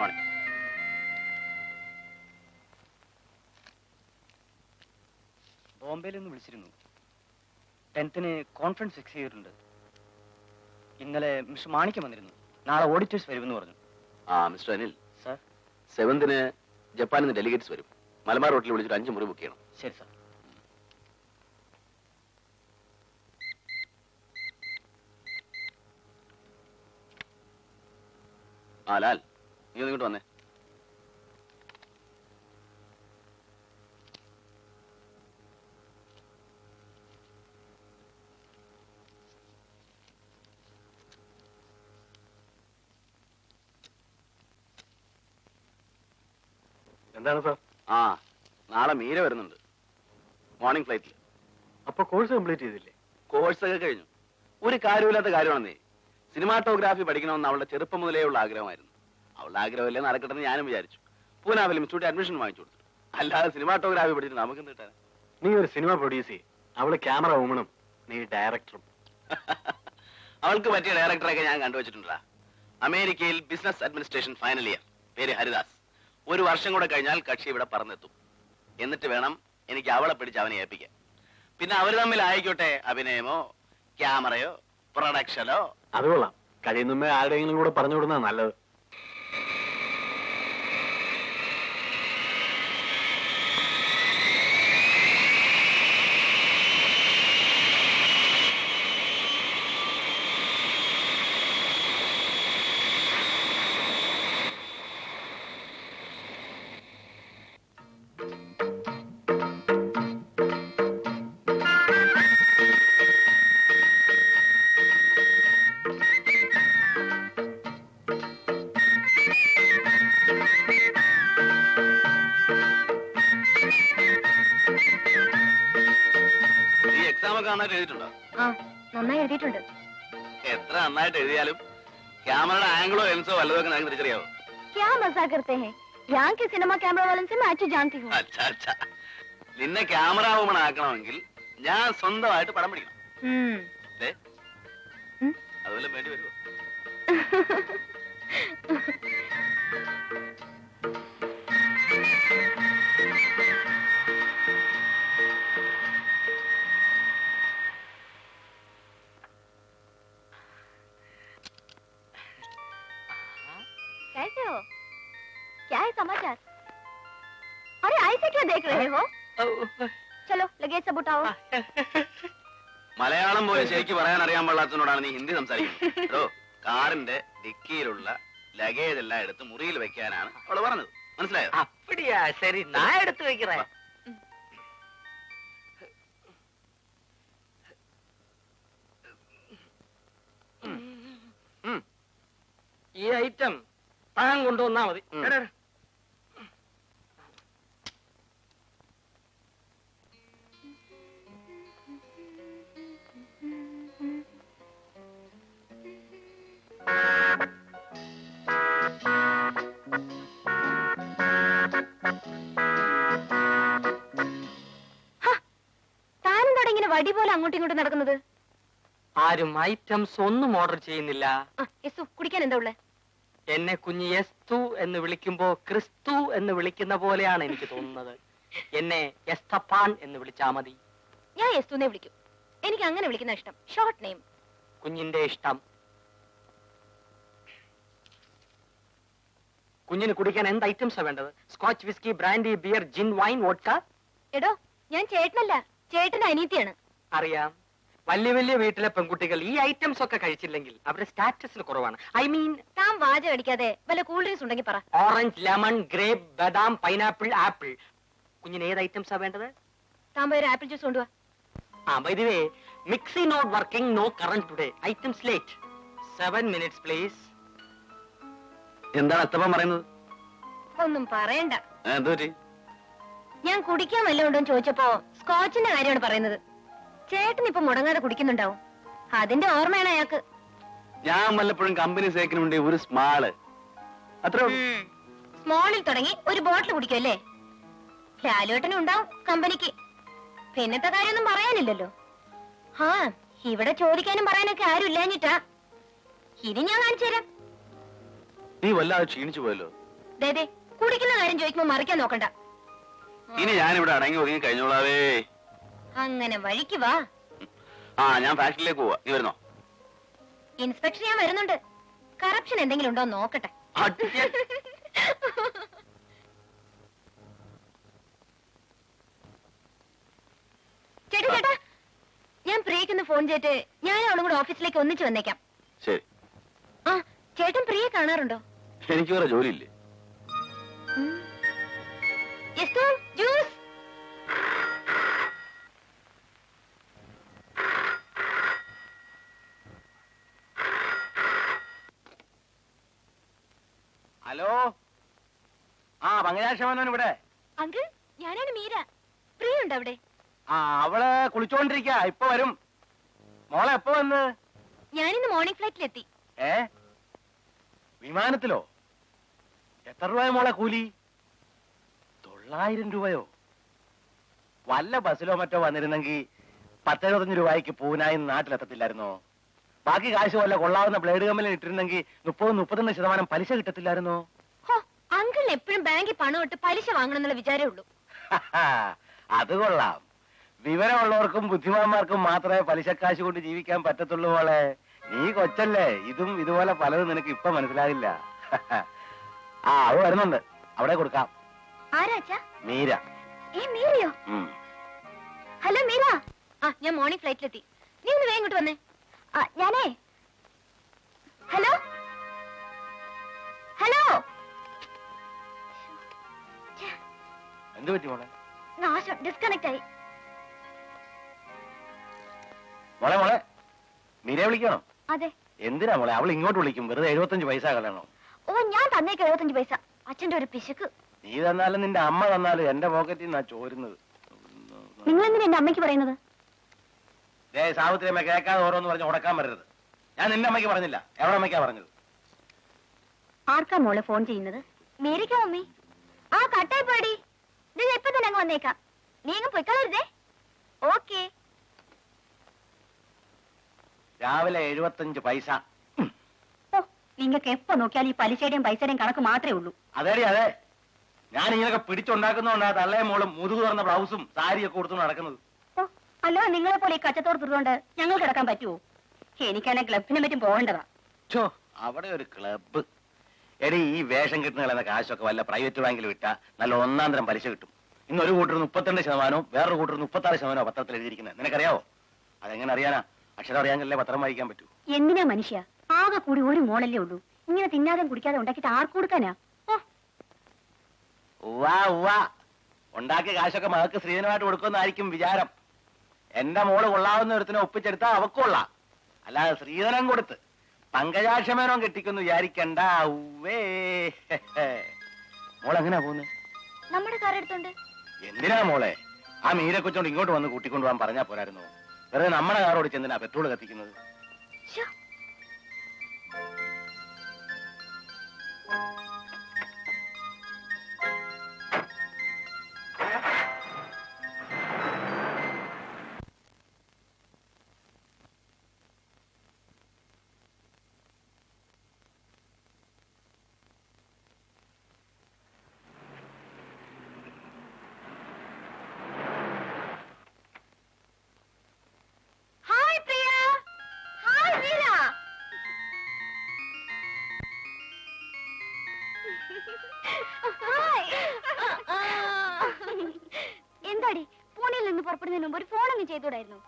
Morning. ബോംബെയിൽ നിന്ന് വിളിച്ചിരുന്നു. 10th കോൺഫറൻസ് ഫിക്സ് ചെയ്തിട്ടുണ്ട്. ഇന്നലെ മിസ്റ്റർ മാണിക്യം വന്നിരുന്നു. നാളെ ഓഡിറ്റേഴ്സ് വരുമെന്ന് പറഞ്ഞു. മിസ്റ്റർ അനിൽ, സാർ 7th ജപ്പാനിൽ നിന്ന് ഡെലിഗേറ്റ്സ് വരും. മലബാർ ഹോട്ടലിൽ വിളിച്ചിട്ട് 5 മുറി ബുക്ക് ചെയ്യണം. ശരി സാർ. ലാൽ, നീ ഒന്നിങ്ങോട്ട് വന്നേ. എന്താണ് സാർ? നാളെ മീര വരുന്നുണ്ട്, മോർണിംഗ് ഫ്ലൈറ്റിൽ. അപ്പൊ കോഴ്സ് കംപ്ലീറ്റ് ചെയ്തില്ലേ? കോഴ്സൊക്കെ കഴിഞ്ഞു. ഒരു കാര്യമില്ലാത്ത കാര്യമാണെന്നേ. സിനിമാറ്റോഗ്രാഫി പഠിക്കണമെന്ന് അവളുടെ ചെറുപ്പം മുതലേ ഉള്ള ആഗ്രഹമായിരുന്നു. അവളുടെ ആഗ്രഹമല്ലേ നടക്കട്ടെന്ന് ഞാനും വിചാരിച്ചു. പൂനാ ഫിലിം ഇൻസ്റ്റിറ്റ്യൂട്ട് അഡ്മിഷൻ വാങ്ങിച്ചു കൊടുത്തു. അല്ലാതെ സിനിമാറ്റോഗ്രാഫി പഠിച്ചിട്ട് നമുക്ക് എന്ത് കിട്ടാൻ? നീ ഒരു സിനിമ പ്രൊഡ്യൂസ് ചെയ്യും. അവള് ക്യാമറ വുമണും, നീ ഡയറക്ടറും. അവൾക്ക് പറ്റിയ ഡയറക്ടറൊക്കെ ഞാൻ കണ്ടുവച്ചിട്ടുണ്ടാ. അമേരിക്കയിൽ ബിസിനസ് അഡ്മിനിസ്ട്രേഷൻ ഫൈനൽ ഇയർ, പേര് ഹരിദാസ്. 1 വർഷം കൂടെ കഴിഞ്ഞാൽ കക്ഷി ഇവിടെ പറന്നെത്തും. എന്നിട്ട് വേണം എനിക്ക് അവളെ പിടിച്ച് അവനെ ഏൽപ്പിക്കാൻ. പിന്നെ അവർ തമ്മിൽ ആയിക്കോട്ടെ, അഭിനയമോ ക്യാമറയോ പ്രൊഡക്ഷനോ. അത് കൊള്ളാം. കഴിയുന്നുമ്പേ ആരുടെയെങ്കിലും കൂടെ പറഞ്ഞു വിടുന്ന നല്ലത്. നന്നായിട്ട് എഴുതിയിട്ടുണ്ടോ? നന്നായി എഴുതിയിട്ടുണ്ട്. എത്ര നന്നായിട്ട് എഴുതിയാലും ക്യാമറയുടെ ആംഗിളോ ലെൻസോ വല്ലതൊക്കെ നിങ്ങൾക്ക് തിരിച്ചറിയാവോ? क्या मजाक करते हैं? यहाँ के सिनेमा कैमरा वालों से मैं अच्छी जानती हूँ. अच्छा. നിന്നെ ക്യാമറ വുമൺ ആക്കണമെങ്കിൽ ഞാൻ സ്വന്തമായിട്ട് പടം പിടിക്കണം. അതുപോലെ വേണ്ടി വരുമോ? कैसे हो? क्या है समाचार? अरे ऐसे क्यों देख रहे हो? चलो लगेज सब उठाओ. മലയാളം പോലെ ശരിക്ക് പറയാൻ അറിയാൻ പാടില്ലാത്തതിനോടാണ് നീ ഹിന്ദി സംസാരിക്കുന്നത്. കാറിന്റെ ഡിക്കിയിലുള്ള ലഗേജ് എല്ലാം എടുത്ത് മുറിയിൽ വെക്കാനാണ് അവള് പറഞ്ഞത്. മനസ്സിലായോ? அப்படியா? சரி, நான் எடுத்து வைக்கிறேன். ഈ ഐറ്റം താൻ കൊണ്ടുവന്നാ മതി. താനെന്താടെ ഇങ്ങനെ വടി പോലെ അങ്ങോട്ടും ഇങ്ങോട്ടും നടക്കുന്നത്? ആരും ഐറ്റംസ് ഒന്നും ഓർഡർ ചെയ്യുന്നില്ല. കുടിക്കാൻ എന്താ ഉള്ളേ? എന്നെ കുഞ്ഞ് എസ്തു എന്ന് വിളിക്കുമ്പോ ക്രിസ്തു എന്ന് വിളിക്കുന്ന പോലെയാണ് എനിക്ക് തോന്നുന്നത്. എന്നെ എസ്തപ്പാൻ എന്ന് വിളിച്ചാ മതി. ഞാൻ എസ്തുനെ വിളിക്കും. എനിക്ക് അങ്ങനെ വിളിക്കുന്ന ഇഷ്ടം. Short name. കുഞ്ഞിന്റെ ഇഷ്ടം. കുഞ്ഞിന് കുടിക്കാൻ എന്ത് ഐറ്റംസാ വേണ്ടത്? സ്കോച്ച്, വിസ്കി, ബ്രാൻഡി, ബിയർ, ജിൻ, വൈൻ, വോഡ്ക? എടോ, ഞാൻ ചേട്ടനല്ല, ചേട്ടന്റെ അനിയത്തിയാണ്. അറിയാം. വലിയ വലിയ വീട്ടിലെ പെൺകുട്ടികൾ ഈ ഐറ്റംസ് ഒക്കെ കഴിച്ചില്ലെങ്കിൽ അവരുടെ സ്റ്റാറ്റസിൽ കുറവാണ്. ഐ മീൻ, താൻ വാചകം അടിക്കാതെ വല്ല കൂൾ ഡ്രിങ്ക്സ് ഉണ്ടെങ്കിൽ പറ. ഓറഞ്ച്, ലെമൺ, ഗ്രേപ്പ്, ബദാം, പൈനാപ്പിൾ, ആപ്പിൾ. കുഞ്ഞിന് ഏത് ഐറ്റംസാ വേണ്ടത്? താൻ പോയി ഒരു ആപ്പിൾ ജ്യൂസ് കൊണ്ടുവാ. By the way, mixie not working, no current today. Items late. 7 minutes, please. എന്താണ് അത്തപ്പൻ പറയുന്നത്? ഒന്നും പറയണ്ട. എന്തോറ്റി? ഞാൻ കുടിക്കാൻ വല്ലതും ഉണ്ടോ ചോദിച്ചപ്പോ സ്കോച്ചിന്റെ കാര്യമാണ് പറയുന്നത്. ചേട്ടൻ ഇപ്പൊ മുടങ്ങാതെ കുടിക്കുന്നുണ്ടാവും. അതിന്റെ ഓർമ്മയാണ് അയാൾക്ക്. ഞാൻ വല്ലപ്പോഴും കമ്പനി സേക്കിന് വേണ്ടി ഒരു സ്മാള്, അത്രേ ഉള്ളൂ. സ്മോളിൽ തുടങ്ങി ഒരു ബോട്ടിൽ കുടിക്കുമല്ലേ? ലാലുവേട്ടനും ഉണ്ടാവും കമ്പനിക്ക്. പിന്നത്തെ കാര്യമൊന്നും പറയാനില്ലല്ലോ. ഇവിടെ ചോദിക്കാനും പറയാനൊക്കെ ആരും ഇല്ലാഞ്ഞിട്ടാ. ഇനി ഞാൻ കാണിച്ചു തരാം. നീ വല്ലാതെ ക്ഷീണിച്ചു പോയല്ലോ. ദേ കുടിക്കുന്ന കാര്യം ചോദിക്കുമ്പോ മറിക്കാൻ നോക്കണ്ട. ഇനി ഞാനിവിടെ അടങ്ങി ഒതുങ്ങി കഴിഞ്ഞോളാവേ. അങ്ങനെ വഴിക്ക് വാ. ആ, ഞാൻ ഫാക്ടറിയിലേക്ക് പോവാ. നീ വരുന്നോ? ഇൻസ്പെക്ടർ ഞാൻ വരുന്നുണ്ട്. കറപ്ഷൻ എന്തെങ്കിലും ഉണ്ടോ നോക്കട്ടെ. ചേട്ടാ ചേട്ടാ, ഞാൻ പ്രിയക്കൊന്ന് ഫോൺ ചെയ്തിട്ട് ഞാൻ അവളും കൂടെ ഓഫീസിലേക്ക് ഒന്നിച്ച് വന്നേക്കാം. ശരി. ആ, ചേട്ടൻ പ്രിയെ കാണാറുണ്ടോ? എനിക്ക് വേറെ ജോലിയില്ലേ? ജ്യൂസ്. ഹലോ, ആ പങ്കജാക്ഷമനോൻ ഇവിടെ. അങ്കിൾ, ഞാനാണ് മീര. പ്രിയ ഉണ്ട് അവിടെ? ആ, അവള് കുളിച്ചോണ്ടിരിക്ക, ഇപ്പൊ വരും. മോളെ എപ്പോ വന്ന്? ഞാനിന്ന് മോർണിംഗ് ഫ്ലൈറ്റിലെത്തി. വിമാനത്തിലോ? എത്ര രൂപയോ മോളെ കൂലി? 900 രൂപയോ? വല്ല ബസ്സിലോ മറ്റോ വന്നിരുന്നെങ്കിൽ 10-25 രൂപയ്ക്ക് പൂനായി നാട്ടിലെത്തത്തില്ലായിരുന്നോ? ബാക്കി കാശ് വല്ല കൊള്ളാവുന്ന ബ്ലേഡ് കമ്പനിയിൽ ഇട്ടിരുന്നെങ്കിൽ 30-31% പലിശ കിട്ടത്തില്ലായിരുന്നോ? അങ്കിൾ എപ്പോഴും ബാങ്കിൽ പണം ഇട്ട് പലിശ വാങ്ങണം എന്നുള്ള വിചാരമേ ഉള്ളൂ. അത് കൊള്ളാം. വിവരമുള്ളവർക്കും ബുദ്ധിമാന്മാർക്കും മാത്രമേ പലിശക്കാശ് കൊണ്ട് ജീവിക്കാൻ പറ്റത്തുള്ളൂ മോളെ. നീ കൊച്ചല്ലേ, ഇതും ഇതുപോലെ പലതും നിനക്ക് ഇപ്പൊ മനസ്സിലാകില്ല. ആ, അത് വരുന്നുണ്ട്, അവിടെ കൊടുക്കാം. ആരാച്ചാ? മീര. മീരയോ? ഹലോ മീര. ആ, ഞാൻ മോർണിംഗ് ഫ്ലൈറ്റിലെത്തി. നീ ഒന്ന് വേഗം ഇങ്ങോട്ട് വന്നേ. ഞാനേ ഹലോ ഹലോ. എന്ത് പറ്റി മോളെ? നാശം, ഡിസ്കണക്ട് ആയി. മോളെ മോളെ, മീരയെ വിളിക്കണോ? അതെ. എന്തിനാ മോളെ അവൾ ഇങ്ങോട്ട് വിളിക്കും? വെറുതെ 75 പൈസ കളയണോ? ഓ, ഞാൻ തന്നേക്ക് 75 പൈസ. അച്ഛന്റെ ഒരു പിശുക്ക്. നീ തന്നാലും നിന്റെ അമ്മ തന്നാലും എന്റെ പോക്കറ്റിൽ നിന്നാ ചോരുന്നത്. നിങ്ങൾ എന്തിനാ എന്റെ അമ്മയ്ക്ക് പറയുന്നത്? സാവിത്രി അമ്മ കേൾക്കാതെ ഓരോന്ന് പറഞ്ഞ് ഉടക്കാൻ വരരുത്. ഞാൻ നിന്റെ അമ്മയ്ക്ക് പറഞ്ഞില്ല, എവിടെ അമ്മയ്ക്കാ പറഞ്ഞത്? ആർക്കാ മോളെ ഫോൺ ചെയ്യുന്നത്? മീരയ്ക്കോ മമ്മി? ആ, കട്ടായി പോടി. ഇത് എപ്പോ തന്നെ അങ്ങ് വന്നേക്കാം. നീ അങ്ങ് പൊയ്ക്കളരുതേ. ഓക്കെ. രാവിലെ 75 പൈസ. ഓ, നിങ്ങൾക്ക് എപ്പോ നോക്കിയാലും ഈ പലിശയുടെയും പൈസയുടെയും കണക്ക് മാത്രമേ ഉള്ളൂ. അതേടി അതെ. ഞാൻ ഇങ്ങനൊക്കെ പിടിച്ചുണ്ടാക്കുന്നോണ്ടാ തള്ളയും മോളും മുതുകു തുറന്ന ബ്ലൗസും സാരിയൊക്കെ കൊടുത്തു നടക്കുന്നത്. ഓ, അല്ലോ നിങ്ങളെ പോലെ ഈ കച്ചത്തോട് തീർന്നുകൊണ്ട് ഞങ്ങൾ കിടക്കാൻ പറ്റുമോ? എനിക്കാണെ ക്ലബിനെ പറ്റും പോകേണ്ടതാ. ഛോ, അവിടെ ഒരു ക്ലബ്ബ്. എടി, ഈ വേഷം കിട്ടുന്ന കാശൊക്കെ വല്ല പ്രൈവറ്റ് ബാങ്കിൽ വിട്ടാ നല്ല 1-ാം തരം പലിശ കിട്ടും. ഇന്ന് ഒരു കൂട്ടർ 32%, വേറൊരു കൂട്ടർ 36% പത്രത്തിൽ എഴുതിയിരിക്കുന്നത്. നിനക്കറിയാവോ? അതെങ്ങനെ അറിയാനാ? അക്ഷരം അറിയാമെങ്കിലേ പത്രം വായിക്കാൻ പറ്റൂ. എന്തിനാ മനുഷ്യ, ആകെ കൂടി ഒരു മോളല്ലേ ഉള്ളൂ. ഇങ്ങനെ തിന്നാതെ കുടിക്കാതെ ഉണ്ടാക്കിയിട്ട് ആർക്ക് കൊടുക്കാനാ? ഉണ്ടാക്കിയ കാശൊക്കെ മകൾക്ക് സ്ത്രീധനമായിട്ട് കൊടുക്കുമെന്നായിരിക്കും വിചാരം. എന്റെ മോള് കൊള്ളാവുന്ന ഒരുത്തിനെ ഒപ്പിച്ചെടുത്താ അവക്കൊള്ളാം. അല്ലാതെ സ്ത്രീധനം കൊടുത്ത് പങ്കജാക്ഷമേനോ കെട്ടിക്കൊന്ന് വിചാരിക്കണ്ട. മോളെങ്ങനെയാ പോകുന്നത്? നമ്മുടെ കാർ എടുത്തോണ്ട്. എന്തിനാ മോളെ ആ മീരെ കൊച്ചോണ്ട് ഇങ്ങോട്ട് വന്ന് കൂട്ടിക്കൊണ്ടുപോകാൻ പറഞ്ഞാ പോരായിരുന്നു? വെറുതെ നമ്മുടെ കാർ ഓടിച്ച് എന്തിനാ പെട്രോൾ കത്തിക്കുന്നത്? എന്താടി, പൂനെയിൽ നിന്ന് പുറപ്പെടുന്നതിന് മുമ്പ് ഒരു ഫോണൊന്നും ചെയ്തൂടായിരുന്നു?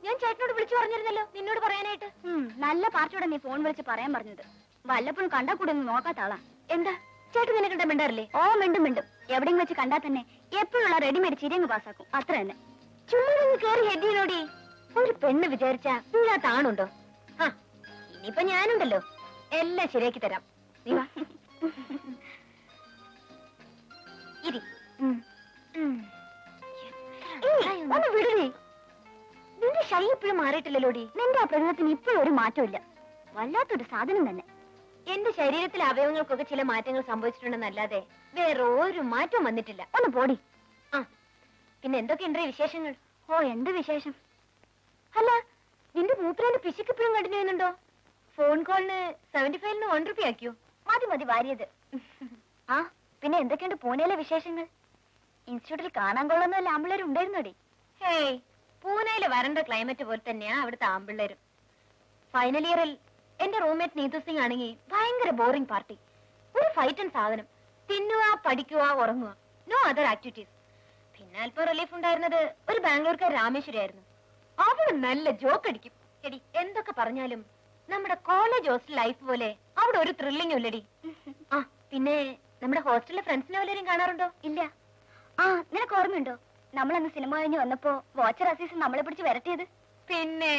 ഞാൻ ചേട്ടനോട് വിളിച്ചു പറഞ്ഞിരുന്നല്ലോ നിന്നോട് പറയാനായിട്ട്. നല്ല പാർട്ടിയോടെ നീ ഫോൺ വിളിച്ച് പറയാൻ പറഞ്ഞത്. വല്ലപ്പോഴും കണ്ടാ കൂടെ ഒന്ന് നോക്കാത്ത ആളാ. എന്താ ചേട്ടൻ നിന്നെ കണ്ട മിണ്ടാറില്ലേ? ഓ, മിണ്ടും. എവിടെയും വെച്ച് കണ്ടാ തന്നെ എപ്പോഴുള്ള റെഡിമെയ്ഡ് ചിരിയങ്ങ് പാസ്സാക്കും, അത്ര തന്നെ. ചുമ്മാ കേറി ഹെഡിനോടി. ഒരു പെണ്ണ് വിചാരിച്ചാ ഇല്ലാത്ത ആണുണ്ടോ? ഇനിയിപ്പൊ ഞാനുണ്ടല്ലോ, എല്ലാം ശരിയാക്കി തരാം. നീ വാ. ഇരി. ഒന്ന് വിടണേ. നിന്റെ ശൈ ഇപ്പോഴും മാറിയിട്ടില്ലല്ലോടി. നിന്റെ ആ പ്രകൃതത്തിന് ഇപ്പോഴും ഒരു മാറ്റമില്ല. വല്ലാത്തൊരു സാധനം തന്നെ. എന്റെ ശരീരത്തിലെ അവയവങ്ങൾക്കൊക്കെ ചില മാറ്റങ്ങൾ സംഭവിച്ചിട്ടുണ്ടെന്നല്ലാതെ വേറെ ഒരു മാറ്റവും വന്നിട്ടില്ല. ഒന്ന് പോടി. ആ, പിന്നെ എന്തൊക്കെയുണ്ട് വിശേഷങ്ങൾ? ഓ, എന്ത് വിശേഷം? അല്ല, നിന്റെ മൂത്രേന്റെ പിശുക്ക് ഇപ്പോഴും കണ്ടിന്യൂ ചെയ്യുന്നുണ്ടോ? ഫോൺ കോളിന് 75-ന് 1 രൂപ ആക്കിയോ? മതി വാരിയത്. ആ പിന്നെ എന്തൊക്കെയുണ്ട് പൂനെയിലെ വിശേഷങ്ങൾ? ഇൻസ്റ്റിറ്റ്യൂട്ടിൽ കാണാൻ കൊള്ളുന്ന വല്ല ആമ്പിള്ളേരും ഉണ്ടായിരുന്നോടി? ഹേയ്, പൂനെയിലെ വരണ്ട ക്ലൈമറ്റ് പോലെ തന്നെയാ അവിടുത്തെ ആമ്പിള്ളേരും. ഫൈനൽ ഇയറിൽ എന്റെ റൂംമേറ്റ് നീതു സിംഗ് ആണെങ്കിൽ ഭയങ്കര ബോറിംഗ് പാർട്ടി. ഒരു ഫൈറ്റൻ സാധനം. തിന്നുക, പഠിക്കുക, ഉറങ്ങുക, നോ അതർ ആക്ടിവിറ്റീസ്. പിന്നെ അല്പം റിലീഫ് ഉണ്ടായിരുന്നത് ഒരു ബാംഗ്ലൂർക്കാർ രാമേശ്വരി ആയിരുന്നു. അവള് നല്ല ജോക്ക് അടിക്കും. എടി, എന്തൊക്കെ പറഞ്ഞാലും നമ്മുടെ കോളേജ് ഹോസ്റ്റൽ ലൈഫ് പോലെ അവിടെ ഒരു ത്രില്ലിംഗും ഇല്ലടി. ആ പിന്നെ നമ്മുടെ ഹോസ്റ്റലിലെ ഫ്രണ്ട്സിനെ വല്ലവരും കാണാറുണ്ടോ? ഇല്ല. ആ, നിനക്ക് ഓർമ്മയുണ്ടോ നമ്മളന്ന് സിനിമ കഴിഞ്ഞ് വന്നപ്പോ വാച്ചർ അസീസ് നമ്മളെ പിടിച്ച് വരട്ടിയത്? പിന്നെ